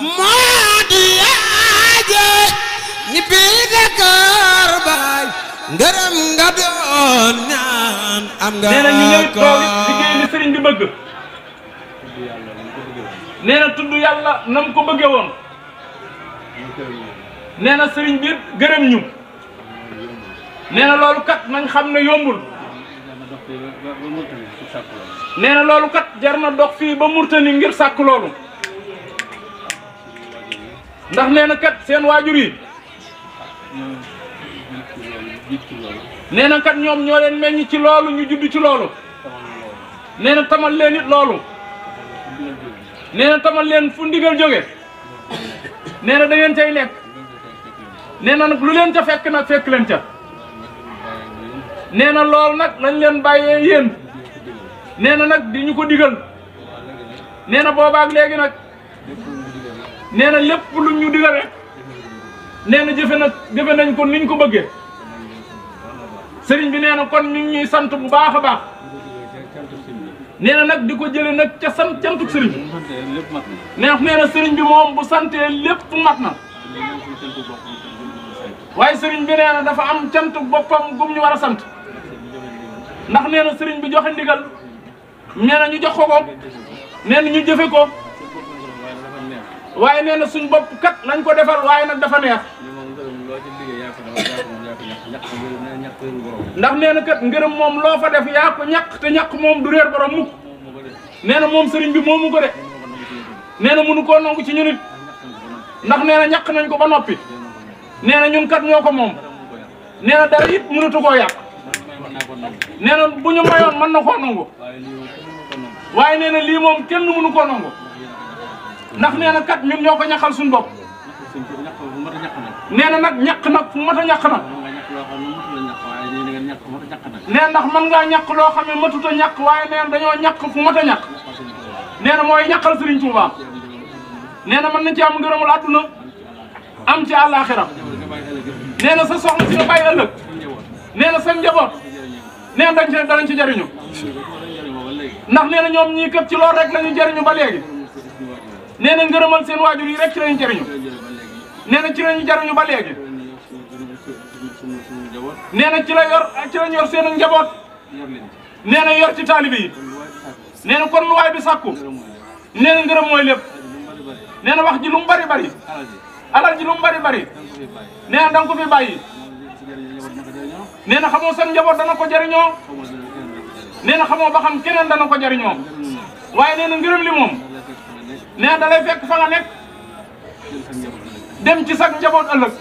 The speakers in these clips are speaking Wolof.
moo di yaaje ñi bii de kër baay ngërëm nga doon ñaan am nga nee na ñu ñëw toog liggéey li sëriñ bi bëgg nee na tudd yàlla nam ko bëggee woon nee na sëriñ bi gërëm ñu nee na loolu kat nañ xam ne yombul nee na loolu kat jar na dox fii ba Murtani ngir sàkk loolu ndax nee na kat seen waajur yi nee na kat ñoom ñoo leen meññ ci loolu ñu judd ci loolu nee na tamal leen it loolu nee na tamal leen fu ndigal jóge nee na da ngeen cay nekk nee na nag lu leen ca fekk nag fekk leen ca nee na loolu nag lañ leen bàyyee yéen nee na nag di ñu ko digal nee na boobaak léegi nag nee na lépp lu ñu digal rek nee na jëfe nañ ko niñ ko bëggee sëriñ bi nee na kon ñu ngi ñuy sant bu baax a baax nee na nag di ko jële nag ca sant cantuk sëriñ bi nee na sëriñ bi moom bu santee lépp mat na waaye sëriñ bi nee na dafa am cantuk boppam gum ñu war a sant ndax nee na sëriñ bi joxe ndigal nee na ñu jox ko nee na ñu jëfe ko waaye nee na suñ bopp kat lañ ko defal waaye nag dafa neex ndax nee na kat ngërëm moom loo fa def yaa ko ñàkk te ñàkk moom du réer borom mukk nee na moom sëriñ bi moomu ko de nee na mënu koo nangu ci ñun it ndax nee na ñàkk nañ ko ba noppi nee na ñun kat ñoo ko moom nee na dara it mënatu koo yàq nee na bu ñu mayoon mën na koo nangu waaye nee na lii moom kenn mënu koo nangu ndax nee na kat ñun ñoo ko ñàkkal suñu bopp nee na nag ñàkk nag fu mat a ñàkk nag nee ndax mën ngaa ñàkk loo xam ne matut a ñàkk waaye nee na dañoo ñàkk fu mat a ñàkk nee na mooy ñàkkal Sëriñ Tuubaa nee na mën na ci am ngërëmul àdduna am ci àllaaxira nee na sa soxna si nga bàyyi ëllëg nee na sa njaboot nee na danañ ci jariñu ndax nee na ñoom ñii kat ci loolu rek la ñu jariñu ba léegi nee na ngërëmal seen waajur yi rek ci lañu jariñu nee na ci lañu jariñu ba léegi nee na ci lañu yor seen njaboot nee na yor ci taalibe yi nee na kon lu waay bi sàkku nee na ngërëm mooy lépp nee na wax ji lu mu bari bari alal ji lu mu bari bari nee na danga ko fi bàyyi nee na xamoo seen njaboot dana ko jariñoo nee na xamoo ba xam keneen dana ko jariñoo waaye nee na ngërëm li moom nee na da lay fekk fa nga nekk dem ci sag njaboot ëllëg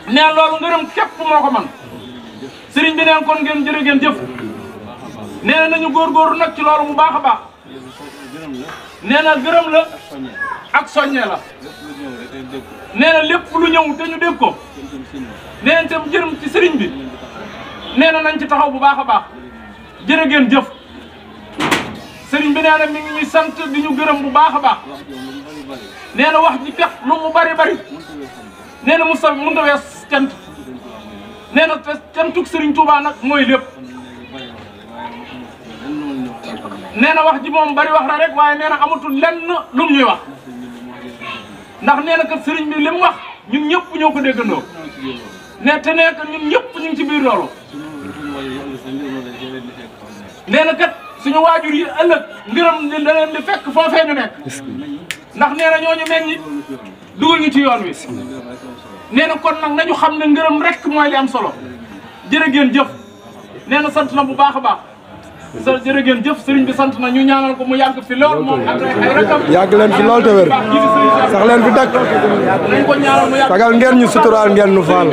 nee na loolu ngërëm képp moo ko man sëriñ bi neen kon ngeen jërë ngeen jëf nee na nañu góorgóorlu nag ci loolu bu baax a baax nee na gërëm la ak soññee la nee na lépp lu ñëw te ñu dégg ko nee na tam jërëm ci sëriñ bi nee na nañ ci taxaw bu baax a baax jërë ngeen jëf sëriñ bi nee na mi ngi ñuy sant di ñu gërëm bu baax a baax nee na wax ji kat lu mu bari bari nee na Moustapha mënut a wees cant nee na cantuk Sëriñ Tuubaa nag mooy lépp nee na wax ji moom bari wax na rek waaye nee na amatul lenn lu mu ñuy wax ndax nee na kat sëriñ bi li mu wax ñun ñëpp ñoo ko déggandoo nee te nee kat ñun ñëpp ñu ngi ci biir loolu nee na kat suñu waajur yi ëllëg ngërëm li da leen di fekk foofee ñu nekk ndax nee na ñooñu meññi dugal ñu ci yoon wi nee na kon nag nañu xam ne ngërëm rek mooy li am solo jërë ngeen jëf nee na sant na bu baax a baax sa jërë ngeen jëf sëriñ bi sant na ñu ñaanal ko mu yàgg fi lool moom ak ay rakam yàgg leen fi lool te wér sax leen fi dakk nañ ko ñaanal mu yàgg sagal ngeen ñu suturaal ngeen nu faal